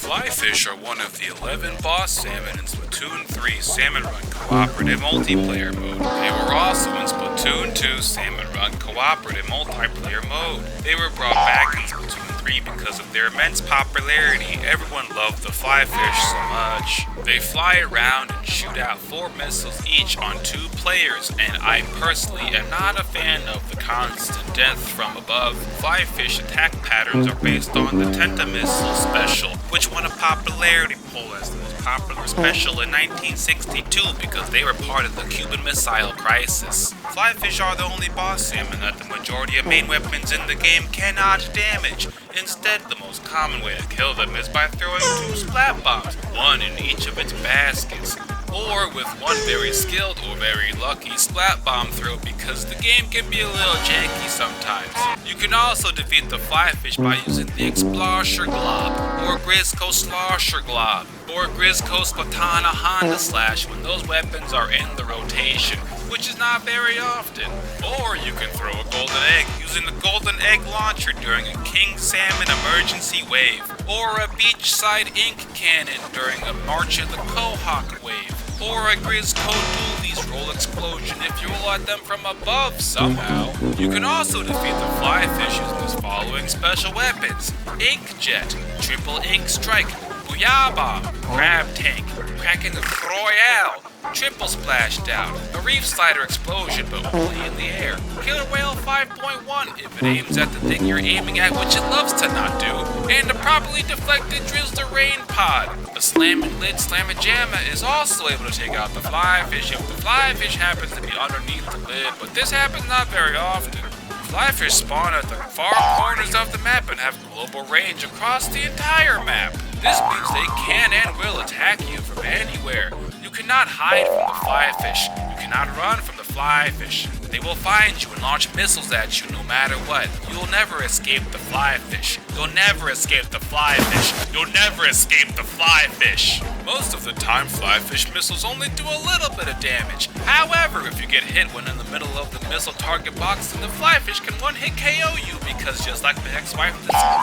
Flyfish are one of the 11 boss salmon in Splatoon 3 Salmon Run Cooperative Multiplayer Mode. They were also in Splatoon 2 Salmon Run Cooperative Multiplayer Mode. They were brought back in Splatoon 3 because of their immense popularity. Everyone loved the Flyfish so much. They fly around and shoot out 4 missiles each on 2 players, and I personally am not a fan of the constant death from above. Flyfish attack patterns are based on the Tenta missile special, which won a popularity poll as the most popular special in 1962 because they were part of the Cuban Missile Crisis. Flyfish are the only boss salmon that the majority of main weapons in the game cannot damage. Instead, the most common way to kill them is by throwing 2 splat bombs, one in each of its baskets, or with one very skilled or very lucky splat bomb throw because the game can be a little janky sometimes. You can also defeat the Flyfish by using the Explosion Glob, or Grizzco Slosher Glob, or Grizzco Splatana Honda Slash when those weapons are in the rotation, which is not very often. Or you can throw a golden egg using the golden egg launcher during a King Salmon emergency wave, or a beachside ink cannon during a March of the Quahog wave, or a Grizzco Doolies roll explosion if you roll at them from above somehow. You can also defeat the Flyfish using the following special weapons: Ink Jet, Triple Ink Strike, Booyah Bomb, Crab Tank, Kraken Royale, Triple Splashdown, a Reef Slider Explosion but only in the air, Killer Whale 5.1 if it aims at the thing you're aiming at, which it loves to not do, and a properly deflected Drizzler Rain Pod. The Slammin' Lid Slamma-Jamma is also able to take out the Flyfish if the Flyfish happens to be underneath the lid, but this happens not very often. Flyfish spawn at the far corners of the map and have global range across the entire map. This means they can and will attack you from anywhere. You cannot hide from the Flyfish. You cannot run from the Flyfish. They will find you and launch missiles at you no matter what. You'll never escape the Flyfish. You'll never escape the Flyfish. You'll never escape the Flyfish. Most of the time, Flyfish missiles only do a little bit of damage. However, if you get hit when in the middle of the missile target box, then the Flyfish can one-hit KO you because just like the ex-wife,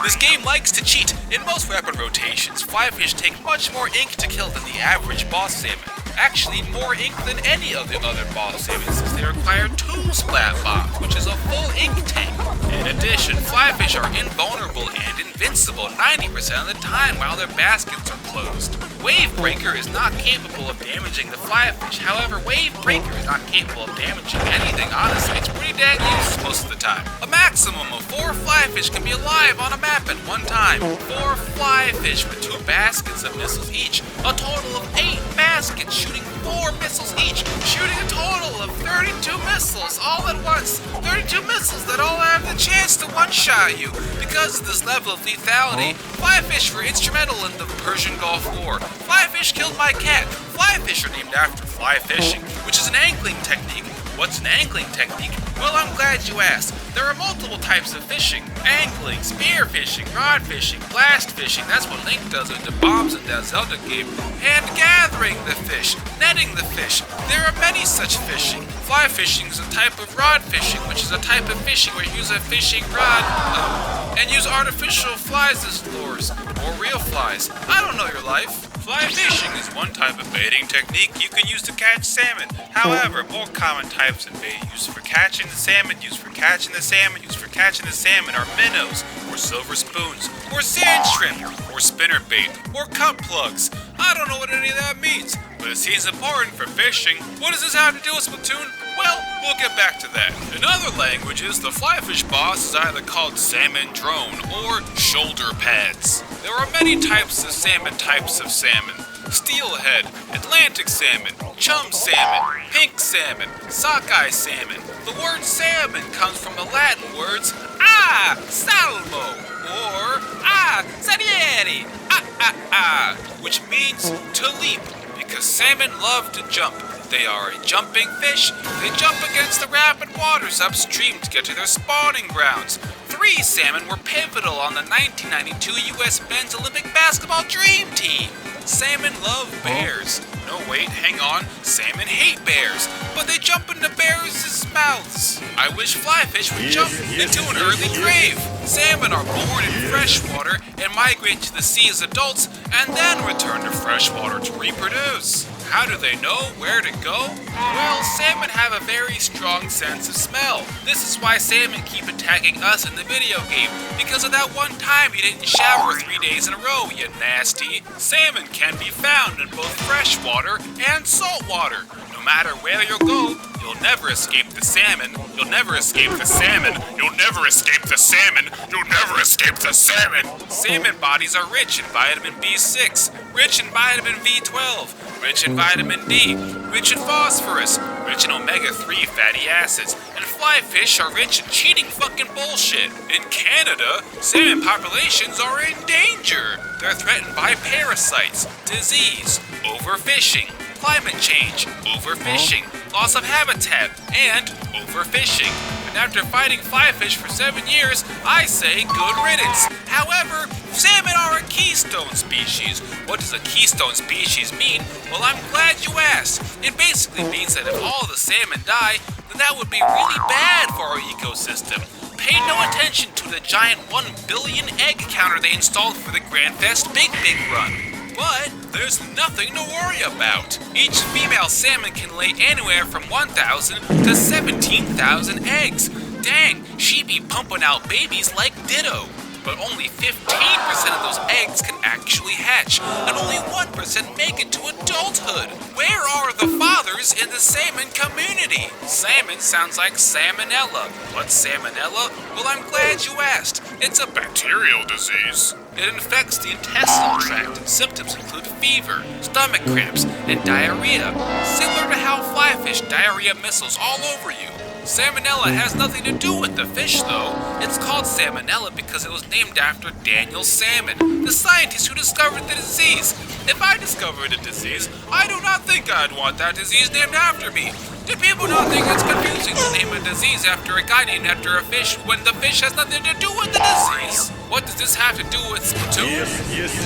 this game likes to cheat. In most weapon rotations, Flyfish take much more ink to kill than the average boss salmon. Actually, more ink than any of the other boss salmons since they require 2 splat bombs, which is a full ink tank. In addition, Flyfish are invulnerable and invincible 90% of the time while their baskets are closed. Wavebreaker is not capable of damaging the Flyfish. However, Wavebreaker is not capable of damaging anything, honestly. It's pretty dang useless most of the time. A maximum of 4 Flyfish can be alive on a map at one time. 4 Flyfish with 2 baskets of missiles each. A total of 8 baskets shooting 4 missiles each. Shooting a total of 32 missiles all at once. 32 missiles that all have the chance to one-shot you. Because of this level of lethality, Flyfish were instrumental in the Persian Gulf War. Flyfish killed my cat. Flyfish are named after fly fishing, which is an angling technique. What's an angling technique? Well, I'm glad you asked. There are multiple types of fishing. Angling, spear fishing, rod fishing, blast fishing, that's what Link does in the Bombs in that Zelda game, and gathering the fish, netting the fish. There are many such fishing. Fly fishing is a type of rod fishing, which is a type of fishing where you use a fishing rod and use artificial flies as lures, or real flies. I don't know your life. Fly fishing is one type of baiting technique you can use to catch salmon. However, more common types of bait used for catching the salmon, used for catching the salmon are minnows, or silver spoons, or sand shrimp, or spinner bait, or cup plugs. I don't know what any of that means, but it seems important for fishing. What does this have to do with Splatoon? Well, we'll get back to that. In other languages, the Flyfish boss is either called Salmon Drone or Shoulder Pads. There are many types of salmon. Steelhead, Atlantic salmon, chum salmon, pink salmon, sockeye salmon. The word salmon comes from the Latin words salmo, or salieri, which means to leap, because salmon love to jump. They are a jumping fish. They jump against the rapid waters upstream to get to their spawning grounds. 3 salmon were pivotal on the 1992 U.S. Men's Olympic Basketball Dream Team. Salmon love bears. No No wait, hang on. Salmon hate bears, but they jump into bears' mouths. I wish flyfish would jump into an early grave. Salmon are born in freshwater and migrate to the sea as adults and then return to freshwater to reproduce. How do they know where to go? Well, salmon have a very strong sense of smell. This is why salmon keep attacking us in the video game, because of that one time you didn't shower 3 days in a row, you nasty. Salmon can be found in both freshwater and saltwater. No matter where you'll go, you'll never escape the salmon. You'll never escape the salmon. You'll never escape the salmon. You'll never escape the salmon. Salmon bodies are rich in vitamin B6, rich in vitamin B12, rich in vitamin D, rich in phosphorus, rich in omega-3 fatty acids, and flyfish are rich in cheating fucking bullshit. In Canada, salmon populations are in danger. They're threatened by parasites, disease, overfishing, climate change, overfishing, loss of habitat, and overfishing. And after fighting flyfish for 7 years, I say good riddance. However, salmon are a keystone species. What does a keystone species mean? Well, I'm glad you asked. It basically means that if all the salmon die, then that would be really bad for our ecosystem. Pay no attention to the giant 1 billion egg counter they installed for the Grand Fest Big Run. But there's nothing to worry about. Each female salmon can lay anywhere from 1,000 to 17,000 eggs. Dang, she be pumping out babies like ditto. But only 15% of those eggs can actually hatch, and only 1% make it to adulthood. Where are the fathers in the salmon community? Salmon sounds like salmonella. What's salmonella? Well, I'm glad you asked. It's a bacterial disease. It infects the intestinal tract, and symptoms include fever, stomach cramps, and diarrhea. Similar to how flyfish diarrhea missiles all over you. Salmonella has nothing to do with the fish, though. It's called salmonella because it was named after Daniel Salmon, the scientist who discovered the disease. If I discovered a disease, I do not think I'd want that disease named after me. Do people not think it's confusing to name a disease after a guy named after a fish when the fish has nothing to do with the disease? What does this have to do with Splatoon?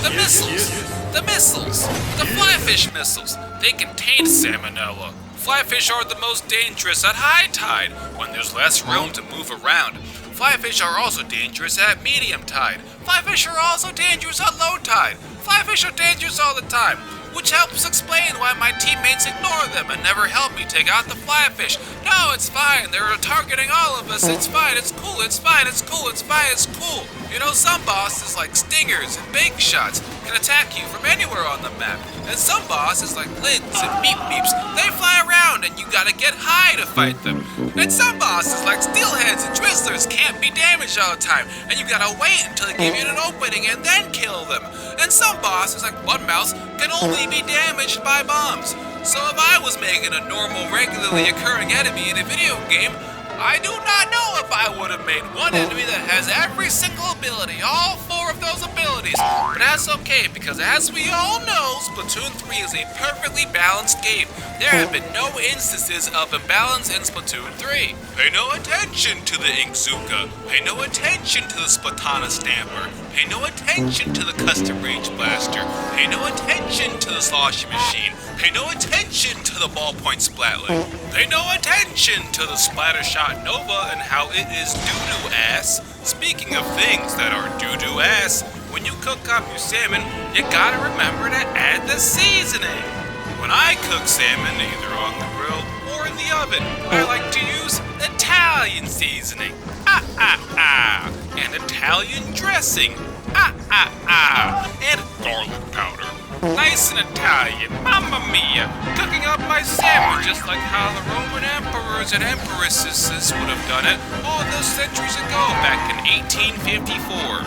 The missiles. The missiles. The flyfish missiles. They contain salmonella. Flyfish are the most dangerous at high tide, when there's less room to move around. Flyfish are also dangerous at medium tide. Flyfish are also dangerous at low tide. Flyfish are dangerous all the time, which helps explain why my teammates ignore them and never help me take out the flyfish. No, it's fine, they're targeting all of us, it's fine, it's cool, it's fine, it's cool, it's fine, it's cool. You know, some bosses like stingers and big shots can attack you from anywhere on the map, and some bosses like lids and beep beeps, they fly around and you gotta get high to fight them. And some bosses like steelheads and drizzlers can't be damaged all the time, and you gotta wait until they give you an opening and then kill them. And some bosses like bloodmouths can only be damaged by bombs. So if I was making a normal, regularly occurring enemy in a video game, I do not know if I would have made one enemy that has every single ability, all 4 of those abilities. But that's okay, because as we all know, Splatoon 3 is a perfectly balanced game. There have been no instances of imbalance in Splatoon 3. Pay no attention to the Inkzuka. Pay no attention to the Splatana Stamper. Pay no attention to the Custom Range Blaster. Pay no attention to the Sloshy Machine. Pay no attention to the Ballpoint Splatling. Pay no attention to the Splattershot Nova and how it is doo-doo ass. Speaking of things that are doo-doo ass, when you cook up your salmon, you gotta remember to add the seasoning. When I cook salmon, either on the grill or in the oven, I like to use Italian seasoning. And Italian dressing. And garlic powder. Nice and Italian, mamma mia, cooking up my salmon just like how the Roman emperors and empresses would have done it all those centuries ago back in 1854.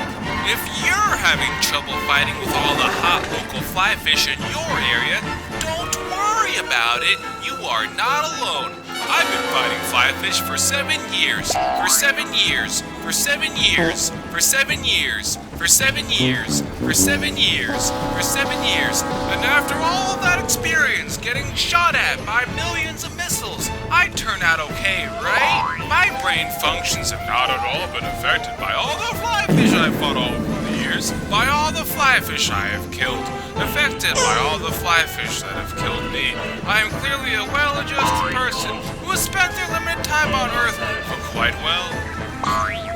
If you're having trouble fighting with all the hot local flyfish in your area, don't worry about it, you are not alone. I've been fighting flyfish for 7 years, for 7 years, for 7 years, for 7 years, for 7 years, for 7 years, for 7 years, and after all of that experience getting shot at by millions of missiles, I turn out okay, right? My brain functions have not at all been affected by all the flyfish I've fought all over the years. others by all the flyfish I have killed, affected by all the flyfish that have killed me. I am clearly a well-adjusted person who has spent their limited time on Earth for quite well.